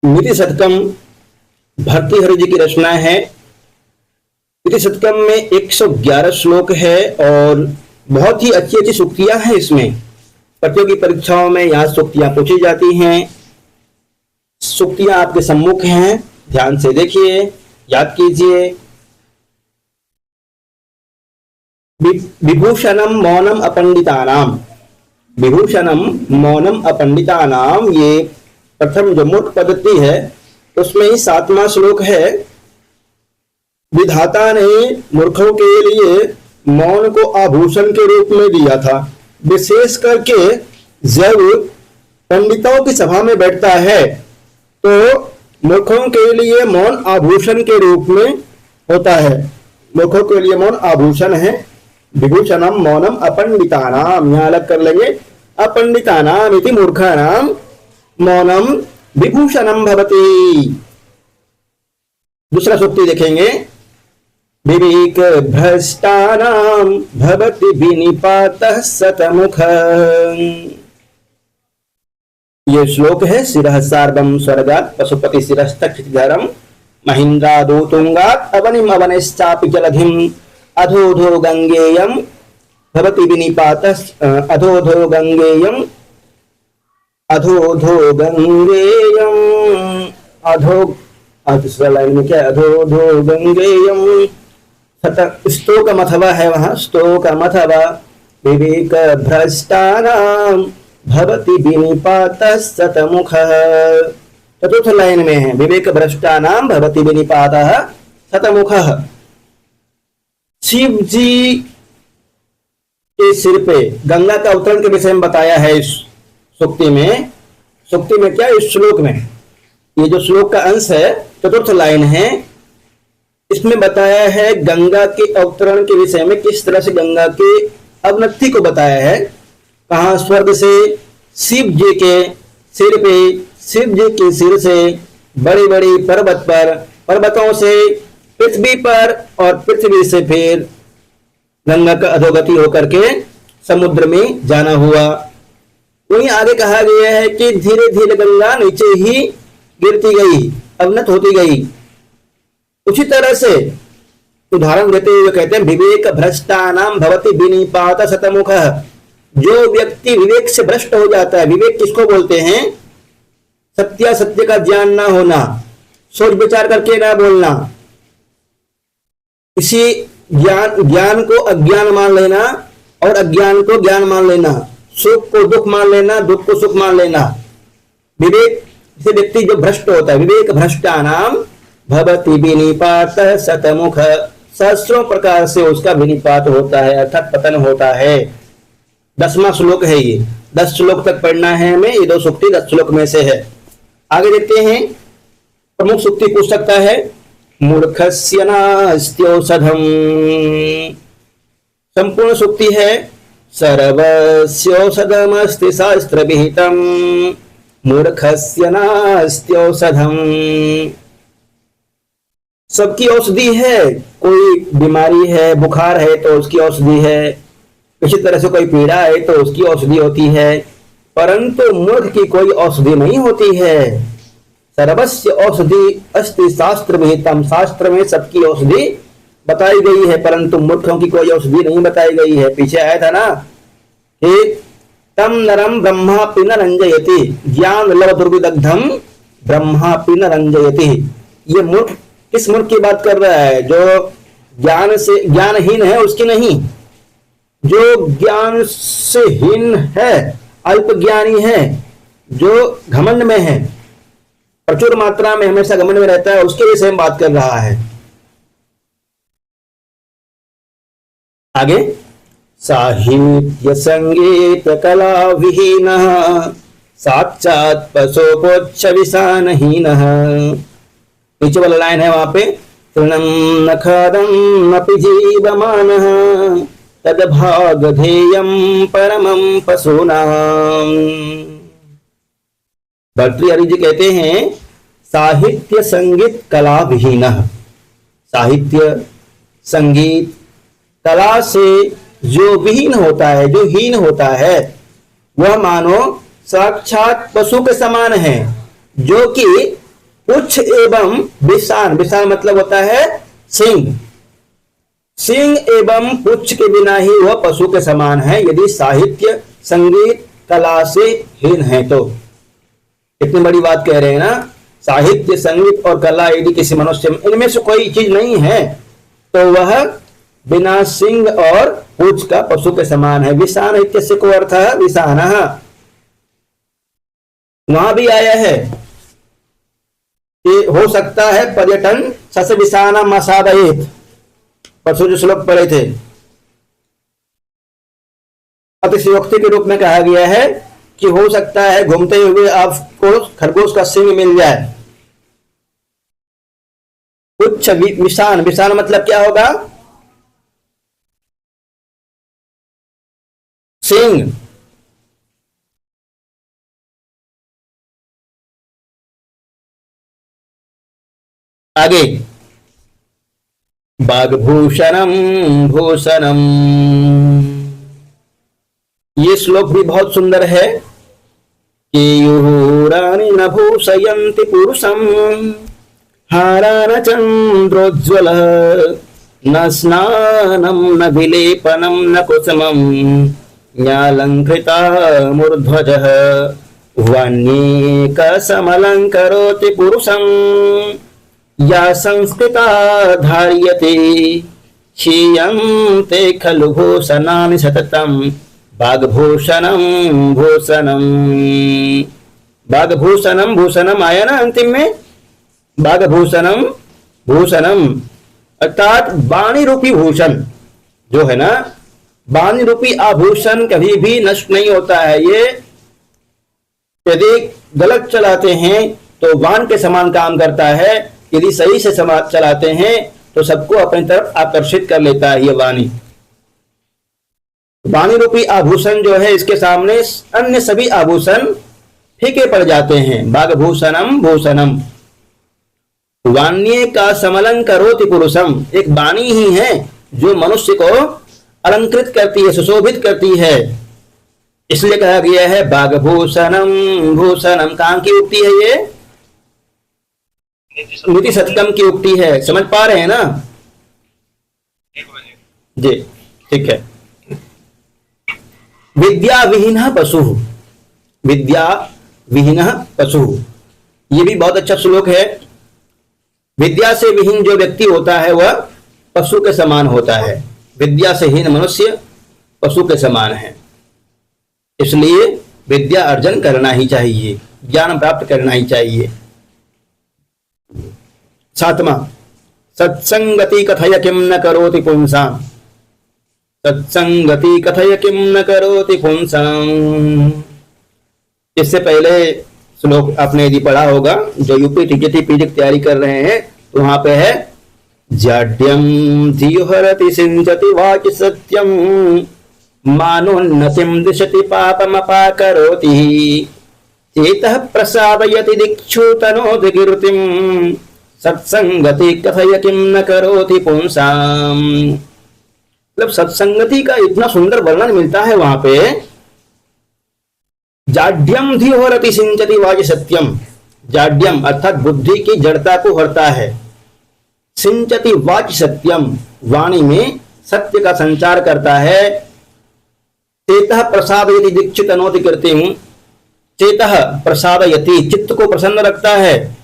नीति शतकम भर्तृहरि जी की रचना है। नीति शतकम में 111 श्लोक है और बहुत ही अच्छी अच्छी सूक्तियां हैं इसमें। प्रतियोगी परीक्षाओं में यहाँ सूक्तियां पूछी जाती हैं। सूक्तियां आपके सम्मुख हैं, ध्यान से देखिए, याद कीजिए। विभूषणम मौनम अपंडितानाम, विभूषणम मौनम अपंडितानाम, ये प्रथम जो मूर्ख पद्धति है उसमें ही 7वां श्लोक है। विधाता ने मूर्खों के लिए मौन को आभूषण के रूप में दिया था। विशेष करके जब पंडितों की सभा में बैठता है तो मूर्खों के लिए मौन आभूषण के रूप में होता है। मूर्खों के लिए मौन आभूषण है। विभूषणम मौनम अपंडितानाम, यहां अलग कर लेंगे। अपंडितानाम इति मूर्खाणाम मौनम विभूषणम भवति। दूसरा सूक्ति देखेंगे। विवेक भ्रष्टानाम भवति विनिपातः शतमुख। ये श्लोक है। शिरः सार्वं स्वर्गात् पशुपति शिरस्तक्षितिधरम् महीन्द्रादो तुंगात् अवनिम अवनिश्चापि जलधिम् अधोधो गंगेयम् भवति विनिपातः अधोधो गंगेयम् अधोधो गंगेयम् दूसरा लाइन में क्या है? अधोधो गंगेयम् स्तोकमथवा है, वहां स्तोकमथवा विवेक भ्रष्टानाम भवति विनिपातः शतमुखः। चतुर्थ लाइन में है विवेक भ्रष्टानाम भवति विनिपातः शतमुखः। शिव जी के सिर पे गंगा का अवतरण के विषय में बताया है इस सूक्ति में। सूक्ति में क्या, इस श्लोक में, ये जो श्लोक का अंश है चतुर्थ लाइन है, इसमें बताया है गंगा के अवतरण के विषय में। किस तरह से गंगा के अवनति को बताया है। कहा स्वर्ग से शिव जी के सिर पे, शिव जी के सिर से बड़ी बड़ी पर्वत पर, पर्वतों से पृथ्वी पर और पृथ्वी से फिर गंगा का अधोगति होकर के समुद्र में जाना हुआ। वहीं आगे कहा गया है कि धीरे धीरे गंगा नीचे ही गिरती गई, अवनत होती गई। उसी तरह से उदाहरण देते हुए कहते हैं विवेक भ्रष्टानाम भवति विनिपातः शतमुखः। जो व्यक्ति विवेक से भ्रष्ट हो जाता है, विवेक किसको बोलते हैं? सत्य का ज्ञान ना होना, सोच विचार करके ना बोलना, इसी ज्ञान को अज्ञान मान लेना और अज्ञान को ज्ञान मान लेना, सुख को दुख मान लेना, दुख को सुख मान लेना। विवेक से व्यक्ति जो भ्रष्ट होता है, विवेक भ्रष्टानाम भवति विनिपातः शतमुखः, सहस्रों प्रकार से उसका विनिपात होता है, अर्थात पतन होता है। 10वां श्लोक है ये। 10 श्लोक तक पढ़ना है हमें। ये 2 सूक्ति 10 श्लोक में से है। आगे देखते हैं। प्रमुख सूक्ति पूछ सकता है मूर्खस्य नास्त्यौषधम्। संपूर्ण सूक्ति है सर्वस्यौषधमस्ति शास्त्रविहितम् मूर्खस्य नास्त्यौषधम्। सबकी औषधि है। कोई बीमारी है, बुखार है तो उसकी औषधि है, इसी तरह से कोई पीड़ा है तो उसकी औषधि होती है, परंतु मूर्ख की कोई औषधि नहीं होती है। सर्वस्य औषधि अस्ति शास्त्र विहितम, शास्त्र में सबकी औषधि बताई गई है, परंतु मूर्खों की कोई औषधि नहीं बताई गई है। पीछे आया था ना कि तम नरम ब्रह्मापि न रंजयति, ज्ञान लव दुर्विदग्धम ब्रह्मापि न रंजयति। ये मूर्ख किस मूर्ख की बात कर रहा है? जो ज्ञान से ज्ञानहीन है उसकी नहीं, जो ज्ञान से हीन है, अल्प ज्ञानी है, जो घमंड में है, प्रचुर मात्रा में हमेशा घमंड में रहता है, उसके विषय में बात कर रहा है। आगे साहित्य संगीत कला विहीनः साक्षात् पशुपोच्छ विषानहीनः। नीचे वाला लाइन है वहां पे तृणं न खादं अपि जीवमानः तद्भागधेयं परमं पशूनाम्। भर्तृहरि जी कहते हैं साहित्य संगीत कला विहीनः। साहित्य संगीत कला से जो विहीन होता है, जो हीन होता है, वह मानो साक्षात पशु के समान है, जो कि पुच्छ एवं विषान, विषान मतलब होता है सिंह, सिंह एवं पुच्छ के बिना ही वह पशु के समान है यदि साहित्य संगीत कला से हीन है तो। इतनी बड़ी बात कह रहे हैं ना, साहित्य संगीत और कला यदि किसी मनुष्य में इनमें से कोई चीज नहीं है तो वह बिना सिंह और पूंछ का पशु के समान है। विषान इत्यस्य को अर्थ है विषानः। वहां भी आया है कि हो सकता है पर्यटन सस विषानम आसादयेत्, परसों जो श्लोक पढ़े थे, अतिशयोक्ति के रूप में कहा गया है कि हो सकता है घूमते हुए आपको खरगोश का सिंह मिल जाए। पुच्छ विषान, विषान मतलब क्या होगा? सिंह। आगे बाघभूषणम भूषणम, ये श्लोक भी बहुत सुंदर है कि युहुरानि न भूषयन्ति पुरुषं हारा न चंद्रोज्ज्वलः न स्नानं न विलेपनं न कुसुमं न्यालंकृता मूर्ध्वजः वह्निकसमलंकरोति पुरुषं या संस्कृता धार्यते क्षीयन्ते खलु भूषणानि सततं बाघभूषणम भूषणम। बाघभूषणम भूषणम आया ना अंतिम में, बाघभूषणम भूषणम अर्थात वाणी रूपी भूषण जो है ना, वाणी रूपी आभूषण कभी भी नष्ट नहीं होता है। ये यदि गलत चलाते हैं तो वाण के समान काम करता है, यदि सही से चलाते हैं तो सबको अपनी तरफ आकर्षित कर लेता है। ये वाणी, वाणी रूपी आभूषण जो है, इसके सामने अन्य सभी आभूषण फीके पड़ जाते हैं। बाघभूषणम भूषणम, वाण्ये का समलंकरोति पुरुषम, एक वाणी ही है जो मनुष्य को अलंकृत करती है, सुशोभित करती है, इसलिए कहा गया है बाघभूषणम भूषणम। कहां की उक्ति है ये? नीति शतकम की उक्ति है। समझ पा रहे हैं ना जी? ठीक है। विद्या विहीन पशु, विद्या विहीन पशु, ये भी बहुत अच्छा श्लोक है। विद्या से विहीन जो व्यक्ति होता है वह पशु के समान होता है। विद्या से हीन मनुष्य पशु के समान है, इसलिए विद्या अर्जन करना ही चाहिए, ज्ञान प्राप्त करना ही चाहिए। सातवां, सत्संगति कथय किम न करोति पुंसां, सत्संगति कथय किम न करोति पुंसां। इससे पहले श्लोक आपने यदि पढ़ा होगा, जो यूपी टीजीटी पीजी की तैयारी कर रहे हैं, तो वहां पे है जाड्यम धियोहरति सिंचति वाचि सत्यम मानोन्नतिम दिशति पापमपाकरोति चेतः प्रसादयति दिक्षु तनोति कीर्तिम सत्संगति कथय किम न करोति पुंसां। मतलब सत्संगति का इतना सुंदर वर्णन मिलता है वहां पे। जाड्यम धियोहरति सिंचति वाचि सत्यम, जाड्यम अर्थात बुद्धि की जड़ता को हरता है। सिंचति वाचि सत्यम, वाणी में सत्य का संचार करता है। चेतः प्रसादयति दीक्षित तनोति कीर्तिम, चेतः प्रसादयति चित्त को प्रसन्न रखता है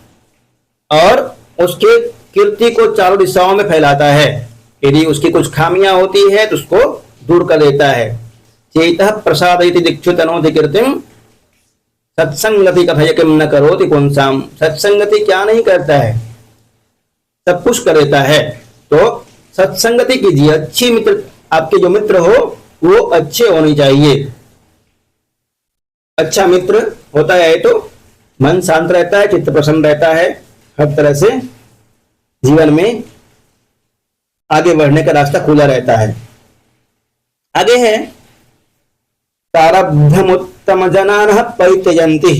और उसके कीर्ति को चारों दिशाओं में फैलाता है। यदि उसकी कुछ खामियां होती है तो उसको दूर कर देता है। चेतः प्रसादयति दीक्षित तनोति कीर्तिम सत्संगति कथय किम न करोति पुंसां। सत्संगति क्या नहीं करता है, सब कुछ कर देता है। तो सत्संगति कीजिए, अच्छी मित्र, आपके जो मित्र हो वो अच्छे होने चाहिए। अच्छा मित्र होता है तो मन शांत रहता है, चित्त प्रसन्न रहता है, हर तरह से जीवन में आगे बढ़ने का रास्ता खुला रहता है। आगे है प्रारब्धमुत्तम जनानः परित्यजन्ति,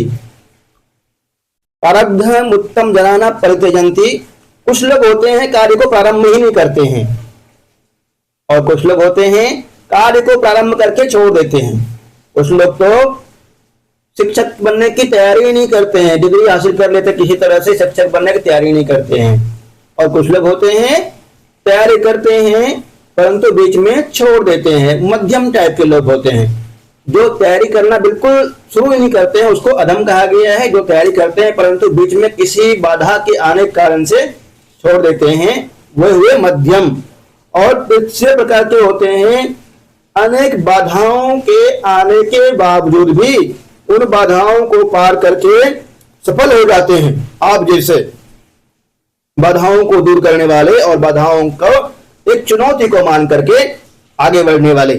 प्रारब्धमुत्तम जनानः परित्यजन्ति। कुछ लोग होते हैं कार्य को प्रारंभ ही नहीं करते हैं, और कुछ लोग होते हैं कार्य को प्रारंभ करके छोड़ देते हैं। कुछ लोग तो शिक्षक बनने की तैयारी ही नहीं करते हैं, डिग्री हासिल कर लेते किसी तरह से, शिक्षक बनने की तैयारी नहीं करते हैं। और कुछ लोग होते हैं तैयारी करते हैं परंतु बीच में छोड़ देते हैं, मध्यम टाइप के लोग होते हैं। जो तैयारी करना बिल्कुल शुरू ही नहीं करते हैं उसको अधम कहा गया है, जो तैयारी करते हैं परंतु बीच में किसी बाधा के आने के कारण से छोड़ देते हैं वह हुए मध्यम। और तीसरे प्रकार के होते हैं अनेक बाधाओं के आने के बावजूद भी उन बाधाओं को पार करके सफल हो जाते हैं। आप जैसे बाधाओं को दूर करने वाले और बाधाओं को एक चुनौती को मान करके आगे बढ़ने वाले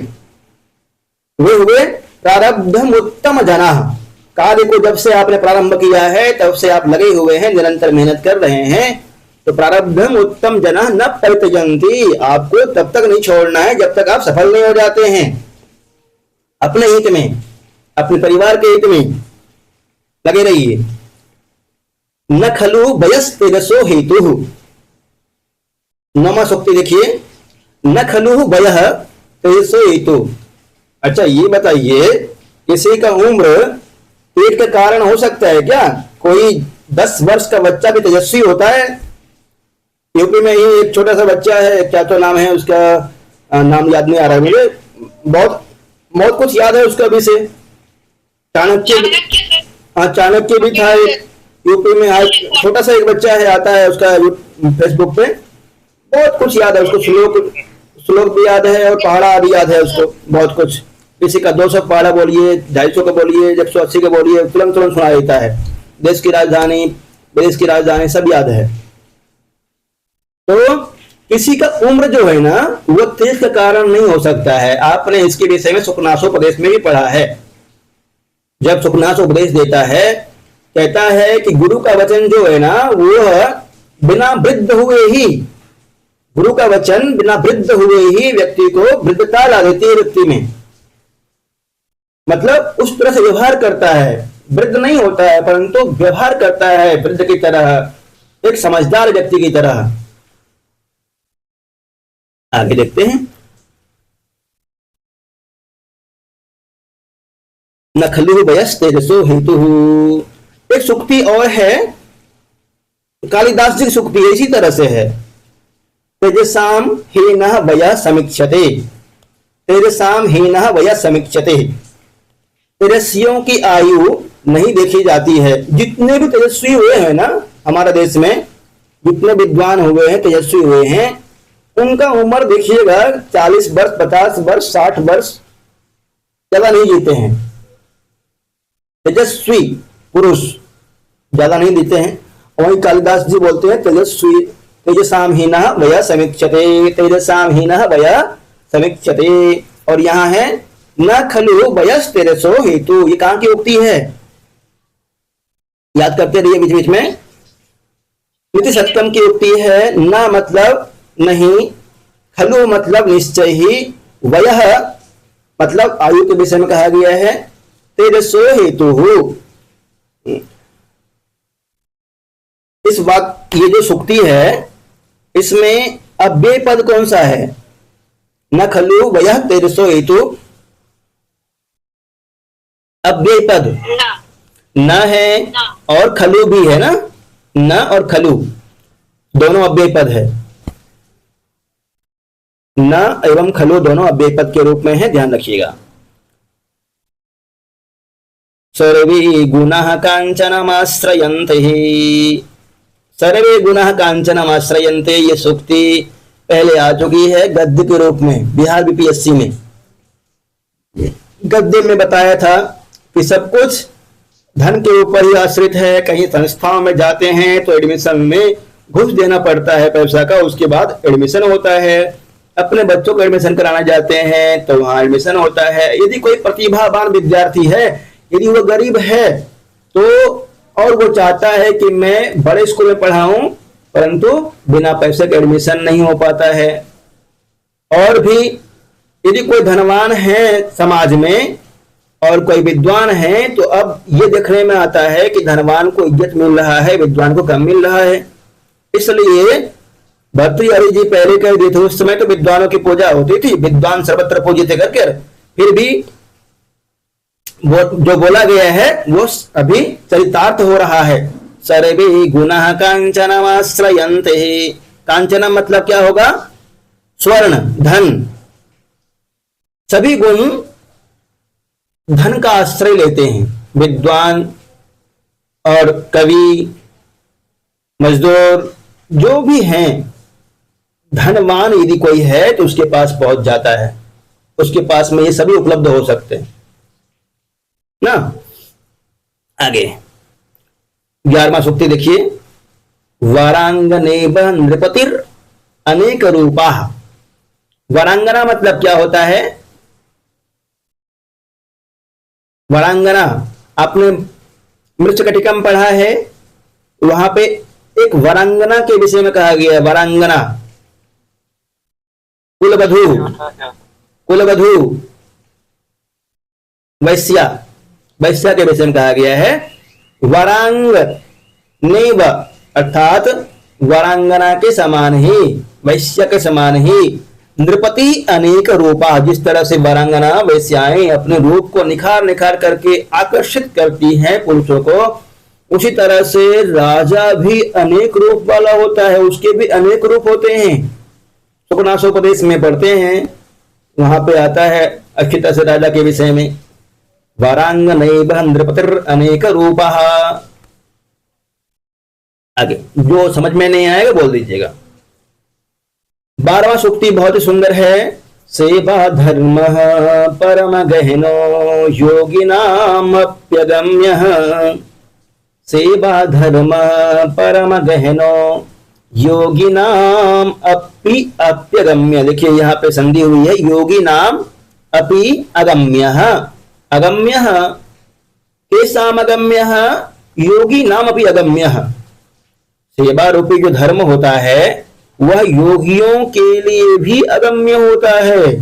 वे हुए प्रारब्धम उत्तम जना। कार्य को जब से आपने प्रारंभ किया है तब से आप लगे हुए हैं, निरंतर मेहनत कर रहे हैं, तो प्रारब्धम उत्तम जना न परित्यजन्ति, आपको तब तक नहीं छोड़ना है जब तक आप सफल नहीं हो जाते हैं। अपने हित में, अपने परिवार के हित में लगे रहिए। न खलु वयस तेजसो हेतु, नमा सूक्ति देखिए, न खलु वयः तेजसो हेतु। अच्छा ये बताइए किसी का उम्र पेट का कारण हो सकता है क्या? कोई 10 वर्ष का बच्चा भी तेजस्वी होता है? यूपी में ही एक छोटा सा बच्चा है, क्या तो नाम है उसका, नाम याद नहीं आ रहा मुझे, बहुत बहुत कुछ याद है उसका भी से, चाणक्य, हाँ चाणक्य भी था यूपी में। आज छोटा सा एक बच्चा है, आता है उसका फेसबुक पे, बहुत कुछ याद है उसको, श्लोक भी याद है और पहाड़ा आदि याद है उसको, बहुत कुछ। किसी का 200 पहाड़ा बोलिए, 250 का बोलिए, 180 का बोलिए, तुरंत तुरंत सुना देता है। देश की राजधानी, विदेश की राजधानी सब याद है। तो किसी का उम्र जो है ना वो तेज का कारण नहीं हो सकता है। आपने इसके विषय में सुखनासोपदेश में भी पढ़ा है। जब सुखनासोपदेश देता है, कहता है कि गुरु का वचन जो है ना वो बिना वृद्ध हुए ही, गुरु का वचन बिना वृद्ध हुए ही व्यक्ति को वृद्धता ला देती है व्यक्ति में। मतलब उस तरह से व्यवहार करता है, वृद्ध नहीं होता है परंतु व्यवहार करता है वृद्ध की तरह, एक समझदार व्यक्ति की तरह। आगे देखते हैं। न खलु वयस तेजसो हेतु। एक सूक्ति और है, कालिदास जी की सूक्ति इसी तरह से है, तेजसाम हीनः वयः समीक्षते, तेजसाम हीनः वयः समीक्षते। तेजस्वियों की आयु नहीं देखी जाती है। जितने भी तेजस्वी हुए हैं ना हमारा देश में, जितने विद्वान हुए हैं, तेजस्वी हुए हैं, उनका उम्र देखिएगा 40 वर्ष, 50 वर्ष, 60 वर्ष, ज्यादा नहीं जीते हैं। तेजस्वी पुरुष ज्यादा नहीं जीते हैं। वही कालिदास जी बोलते हैं तेजस्वी, तेजसाम हीनः वयः समीक्षते, तेजसाम हीनः वयः समीक्षते। और यहाँ है न खलु वयस तेजसो हेतु। ये कहां की उक्ति है? याद करते रहिए बीच बीच में। नीति शतकम की उक्ति है। न मतलब नहीं, खलु मतलब निश्चय ही, वयः मतलब आयु के विषय में कहा गया है, तेजसो हेतु हो। इस वाक्य, ये जो सूक्ति है इसमें अव्यय पद कौन सा है? न खलु वयः तेजसो हेतु, अव्यय पद न है और खलु भी है ना, न और खलु दोनों अव्यय पद है। न एवं खलु दोनों अव्यय पद के रूप में है, ध्यान रखिएगा। सर्वे गुणः कांचनमाश्रयन्ते, सर्वे गुणः कांचनमाश्रयन्ते, ये सूक्ति पहले आ चुकी है गद्य के रूप में बिहार बीपीएससी में। गद्य में बताया था कि सब कुछ धन के ऊपर ही आश्रित है। कहीं संस्थाओं में जाते हैं तो एडमिशन में घूस देना पड़ता है पैसा का, उसके बाद एडमिशन होता है। अपने बच्चों को एडमिशन कराना जाते हैं तो वहां एडमिशन होता है। यदि कोई प्रतिभावान विद्यार्थी है, यदि वो गरीब है तो, और वो चाहता है कि मैं बड़े स्कूल में पढ़ाऊं, परंतु बिना पैसे के एडमिशन नहीं हो पाता है। और भी यदि कोई धनवान है समाज में और कोई विद्वान है तो अब ये देखने में आता है कि धनवान को इज्जत मिल रहा है, विद्वान को कम मिल रहा है। इसलिए भर्तृहरि जी पहले कह दिए थे, उस समय तो विद्वानों की पूजा होती थी, विद्वान सर्वत्र पूजित करके, फिर भी वो जो बोला गया है वो अभी चरितार्थ हो रहा है। सर्वे गुणः कांचनमाश्रयन्ते, कांचन मतलब क्या होगा? स्वर्ण, धन। सभी गुण धन का आश्रय लेते हैं। विद्वान और कवि, मजदूर जो भी हैं, धनवान यदि कोई है तो उसके पास पहुंच जाता है, उसके पास में ये सभी उपलब्ध हो सकते हैं ना। आगे 11वां सूक्ति देखिए, वरांगनेव नृपतिर अनेक रूपा। वरांगना मतलब क्या होता है? वरांगना आपने मृच्छकटिकम पढ़ा है, वहां पे एक वरांगना के विषय में कहा गया है। वरांगना कुलवधु, कुलवधु वैश्या, वैश्या के विषय में कहा गया है। वरांग नेव अर्थात वरांगना के समान ही, वैश्या के समान ही। नृपति अनेक रूपा, जिस तरह से वरांगना वैश्याएं अपने रूप को निखार निखार करके आकर्षित करती हैं पुरुषों को, उसी तरह से राजा भी अनेक रूप वाला होता है, उसके भी अनेक रूप होते हैं। सुखनासोपदेश में पढ़ते हैं, वहां पे आता है अच्छी से राजा के विषय में, वरांगनैव नृपतिर अनेक रूपा। आगे जो समझ में नहीं आएगा बोल दीजिएगा। 12वां सूक्ति बहुत ही सुंदर है। सेवा धर्म परम गहनो योगिनामप्यगम्य, सेवा धर्म परम गहनो योगिनाम अपि अप्यगम्य। देखिए यहाँ पे संधि हुई है, योगी नाम अपि अगम्य। अगम्य केषाम अगम्य? योगी नाम अपि अगम्य। सेवा रूपी जो धर्म होता है वह योगियों के लिए भी अगम्य होता है।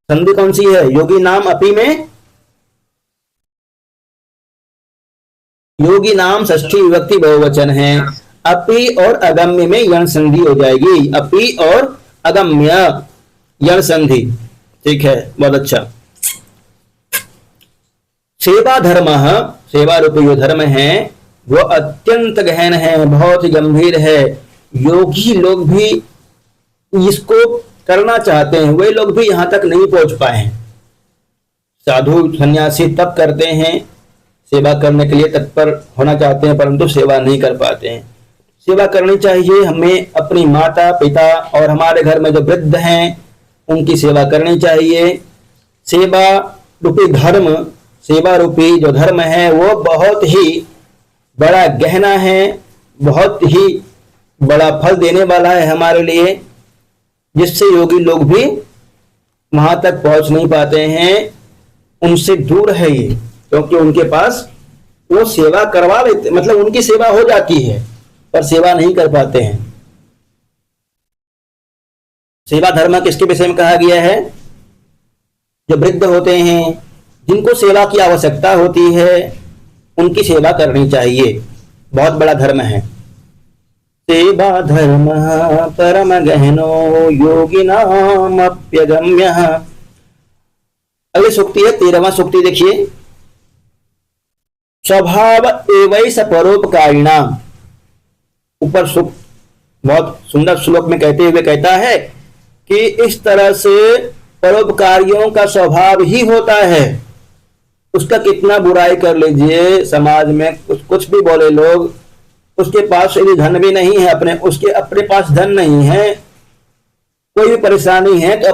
संधि कौन सी है? योगी नाम अपि में योगी नाम षष्ठी विभक्ति बहुवचन है। अपि और अगम्य में यण संधि हो जाएगी। अपि और अगम्य यण संधि, ठीक है, बहुत अच्छा। सेवा धर्म, सेवा रूपी जो धर्म है वो अत्यंत गहन है, बहुत ही गंभीर है। योगी लोग भी इसको करना चाहते हैं, वे लोग भी यहां तक नहीं पहुंच पाए हैं। साधु सन्यासी तब करते हैं, सेवा करने के लिए तत्पर होना चाहते हैं, परंतु सेवा नहीं कर पाते हैं। सेवा करनी चाहिए हमें, अपनी माता पिता और हमारे घर में जो वृद्ध हैं उनकी सेवा करनी चाहिए। सेवा रूपी धर्म, सेवा रूपी जो धर्म है वो बहुत ही बड़ा गहना है, बहुत ही बड़ा फल देने वाला है हमारे लिए, जिससे योगी लोग भी वहां तक पहुंच नहीं पाते हैं, उनसे दूर है ये, क्योंकि उनके पास वो सेवा करवा लेते, मतलब उनकी सेवा हो जाती है पर सेवा नहीं कर पाते हैं। सेवा धर्म किसके विषय में कहा गया है? जो वृद्ध होते हैं, जिनको सेवा की आवश्यकता होती है, उनकी सेवा करनी चाहिए, बहुत बड़ा धर्म है। सेवा धर्म परम गहनो योगिनामप्यगम्य। अगली सूक्ति है 13वां सूक्ति, देखिए, स्वभाव एवैष परोपकारिणाम। ऊपर बहुत सुंदर श्लोक में कहते हुए कहता है कि इस तरह से परोपकारियों का स्वभाव ही होता है। उसका कितना बुराई कर लीजिए, समाज में कुछ भी बोले लोग, उसके पास यदि धन भी नहीं है, अपने पास धन नहीं है, कोई भी परेशानी है तो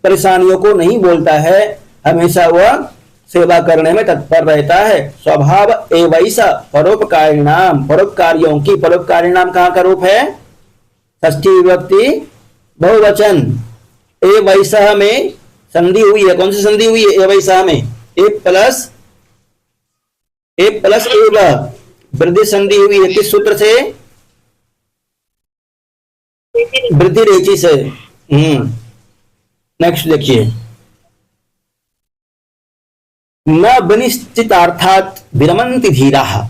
परेशानियों को नहीं बोलता है, हमेशा वह सेवा करने में तत्पर रहता है। स्वभाव एवैष परोपकारिणाम, परोपकारियों की, परोपकारिणाम कहाँ का रूप है? षष्ठी विभक्ति बहुवचन। एवैष में संधि हुई है, कौन सी संधि हुई है? एवैष में ए प्लस एव वृद्धि संधि हुई है। किस सूत्र से? वृद्धि रेचि से। नेक्स्ट देखिए, न विनिश्चितार्थात् विरमन्ति धीराः,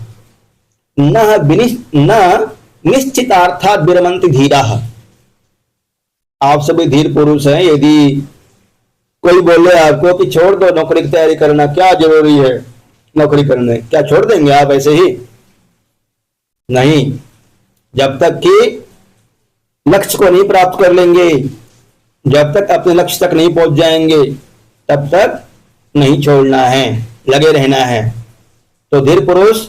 न निश्चितार्थात् विरमन्ति धीराः। आप सभी धीर पुरुष हैं, यदि कोई बोले आपको कि छोड़ दो नौकरी की तैयारी करना, क्या जरूरी है नौकरी करने, क्या छोड़ देंगे आप ऐसे ही? नहीं, जब तक कि लक्ष्य को नहीं प्राप्त कर लेंगे, जब तक अपने लक्ष्य तक नहीं पहुंच जाएंगे, तब तक नहीं छोड़ना है, लगे रहना है। तो धीर पुरुष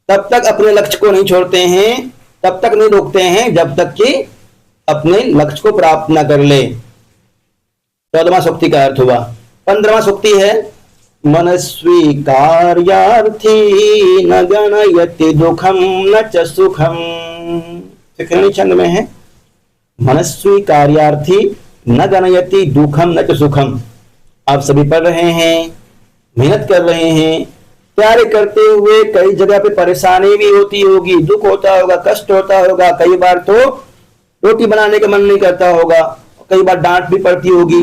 तब तक अपने लक्ष्य को नहीं छोड़ते हैं, तब तक नहीं रोकते हैं जब तक कि अपने लक्ष्य को प्राप्त न कर ले। 14वां सूक्ति का अर्थ हुआ। 15वां सूक्ति है, मनस्वी कार्यार्थी न गणयति दुखम न च सुखम। शिखरणी छंद में है, मनस्वी कार्यार्थी न गणयति दुखम न च सुखम। आप सभी पढ़ रहे हैं, मेहनत कर रहे हैं, तैयारी करते हुए कई जगह पे परेशानी भी होती होगी, दुख होता होगा, कष्ट होता होगा, कई बार तो रोटी बनाने का मन नहीं करता होगा, कई बार डांट भी पड़ती होगी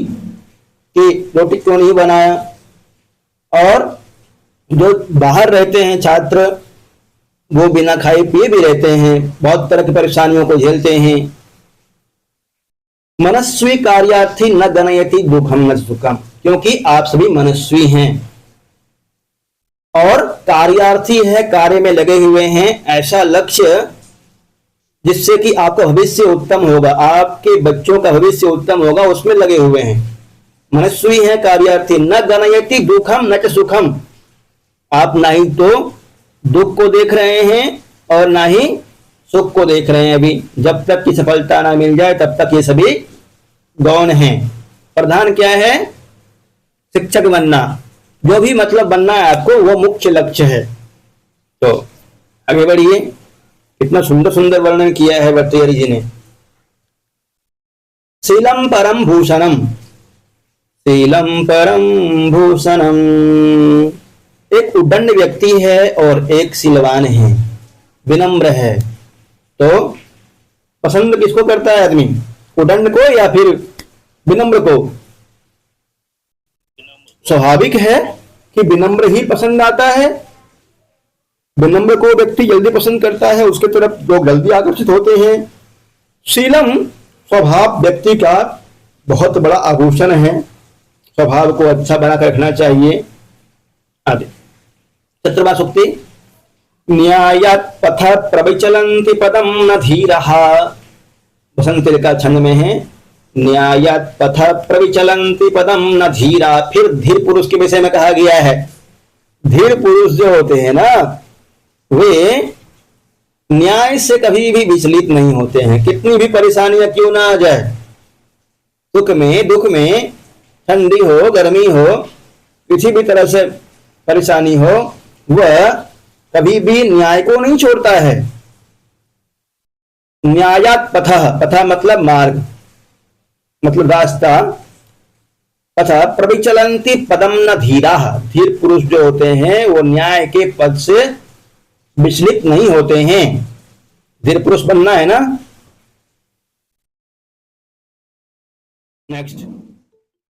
कि रोटी क्यों नहीं बनाया। और जो बाहर रहते हैं छात्र, वो बिना खाए पिए भी रहते हैं, बहुत तरह की परेशानियों को झेलते हैं। मनस्वी कार्यार्थी न गणयति दुखम न सुखम, क्योंकि आप सभी मनस्वी हैं और कार्यार्थी है, कार्य में लगे हुए हैं, ऐसा लक्ष्य जिससे कि आपका भविष्य उत्तम होगा, आपके बच्चों का भविष्य उत्तम होगा, उसमें लगे हुए हैं। मनस्वी है, कार्यार्थी। न गणयति दुखम न च सुखम, आप ना ही तो दुख को देख रहे हैं और ना ही सुख को देख रहे हैं। अभी जब तक की सफलता ना मिल जाए तब तक ये सभी गौण हैं। प्रधान क्या है? शिक्षक बनना, जो भी मतलब बनना है आपको, वो मुख्य लक्ष्य है। तो आगे बढ़िए, इतना सुंदर सुंदर वर्णन किया है भर्तृहरि जी ने। शीलम परम भूषणम, शीलम परम भूषणम। एक उद्दंड व्यक्ति है और एक शीलवान है, विनम्र है। तो पसंद किसको करता है आदमी, उद्दंड को या फिर विनम्र को? स्वाभाविक है कि विनम्र ही पसंद आता है। विनम्र को व्यक्ति जल्दी पसंद करता है, उसके तरफ लोग जल्दी आकर्षित होते हैं। शीलम स्वभाव व्यक्ति का बहुत बड़ा आभूषण है, स्वभाव को अच्छा बनाकर रखना चाहिए। आगे 17वां सूक्ति, न्यायात् पथ प्रविचलन्ति पदम न धीरः। बसंत का छंद में है, न्यायात् पथ प्रविचलन्ति पदम न धीरा। फिर धीर पुरुष के विषय में कहा गया है। धीर पुरुष जो होते हैं ना, वे न्याय से कभी भी विचलित नहीं होते हैं, कितनी भी परेशानियां क्यों ना आ जाए, सुख में दुख में, ठंडी हो गर्मी हो, किसी भी तरह से परेशानी हो, वह कभी भी न्याय को नहीं छोड़ता है। न्यायात् पथः, पथ मतलब मार्ग, मतलब रास्ता। तथा प्रविचलन्ति पदम न धीराः, धीर पुरुष जो होते हैं वो न्याय के पद से विचलित नहीं होते हैं। धीर पुरुष बनना है ना। नेक्स्ट